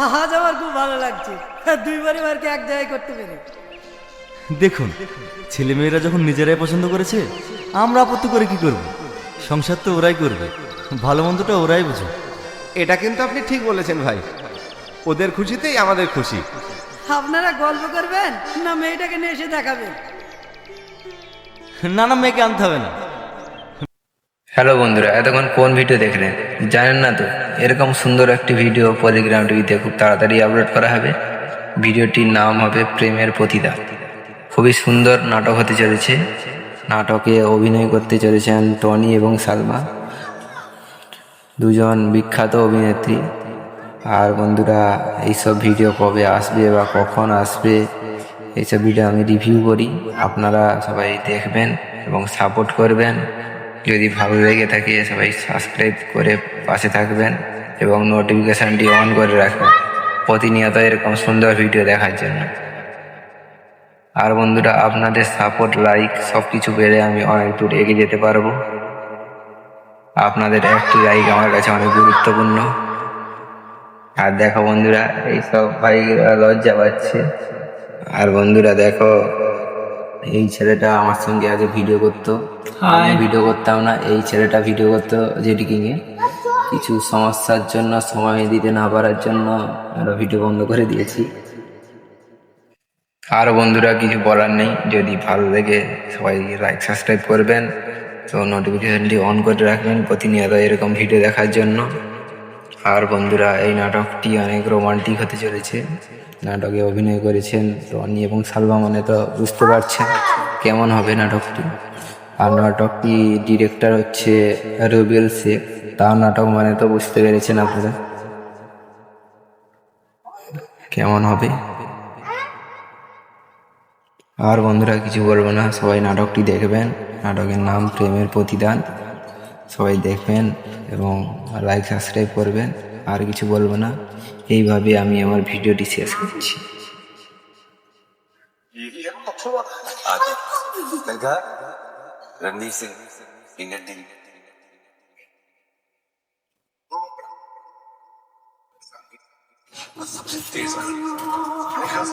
আজ আমার খুব ভালো লাগছে, দুই পরিবারকে এক জায়গায় করতে পেরে। দেখুন, ছেলেমেয়েরা যখন নিজেরাই পছন্দ করেছে, আমরা আপত্তি করে কি করব? সংসার তো ওরাই করবে, ভালো মন্দটা ওরাই বুঝবে। এটা কিন্তু আপনি ঠিক বলেছেন ভাই, ওদের খুশিতেই আমাদের খুশি। আপনারা গল্প করবেন না মেয়েটাকে নিয়ে এসে দেখাবেন? না না, মেয়েকে আনতে হবে না। হ্যালো বন্ধুরা, এতক্ষণ কোন ভিডিও দেখলেন জানেন না তো? এরকম সুন্দর একটি ভিডিও পলিগ্রাম টিভিতে খুব তাড়াতাড়ি আপলোড করা হবে। ভিডিওটির নাম হবে প্রেমের প্রতিদান। খুবই সুন্দর নাটক হতে চলেছে। নাটকে অভিনয় করতে চলেছেন টনি এবং সালমা, দুজন বিখ্যাত অভিনেত্রী। আর বন্ধুরা, এইসব ভিডিও কবে আসবে বা কখন আসবে এইসব ভিডিও আমি রিভিউ করি, আপনারা সবাই দেখবেন এবং সাপোর্ট করবেন। যদি ভালো লেগে থাকে সবাই সাবস্ক্রাইব করে পাশে থাকবেন এবং নোটিফিকেশানটি অন করে রাখবেন প্রতিনিয়ত এরকম সুন্দর ভিডিও দেখার জন্য। আর বন্ধুরা, আপনাদের সাপোর্ট, লাইক সব কিছু পেলে আমি অনেক দূর এগিয়ে যেতে পারবো। আপনাদের একটি লাইক আমার কাছে অনেক গুরুত্বপূর্ণ। আর দেখো বন্ধুরা, এইসব ভাইরা লজ্জা পাচ্ছে। আর বন্ধুরা দেখো, এই ছেলেটা আমার সঙ্গে আগে ভিডিও করতো, আমি ভিডিও করতাম না। এই ছেলেটা ভিডিও করতো এডিটিংয়ে, কিছু সমস্যার জন্য, সময় দিতে না পারার জন্য আমরা ভিডিও বন্ধ করে দিয়েছি। আর বন্ধুরা, কিছু বলার নেই। যদি ভালো লাগে সবাই লাইক সাবস্ক্রাইব করবেন, তো নোটিফিকেশনটি অন করে রাখবেন প্রতিনিয়ত এরকম ভিডিও দেখার জন্য। আর বন্ধুরা, এই নাটকটি অনেক রোমান্টিক হতে চলেছে। নাটকে অভিনয় করেছেন টনি এবং সালমা, মানে তো বুঝতে পারছেন কেমন হবে নাটকটি। আর নাটকটি ডিরেক্টর হচ্ছে রুবেল শেখ, তার নাটক মানে তো বুঝতে পেরেছেন আপনারা কেমন হবে। আর বন্ধুরা, কিছু বলবো না, সবাই নাটকটি দেখবেন। নাটকের নাম প্রেমের প্রতিদান। সবাই দেখবেন এবং লাইক সাবস্ক্রাইব করবেন। আর কিছু বলবো না, এইভাবে আমি আমার ভিডিওটি শেষ করছি। रणवीर सिंह इंडियन टीम सबसे तेज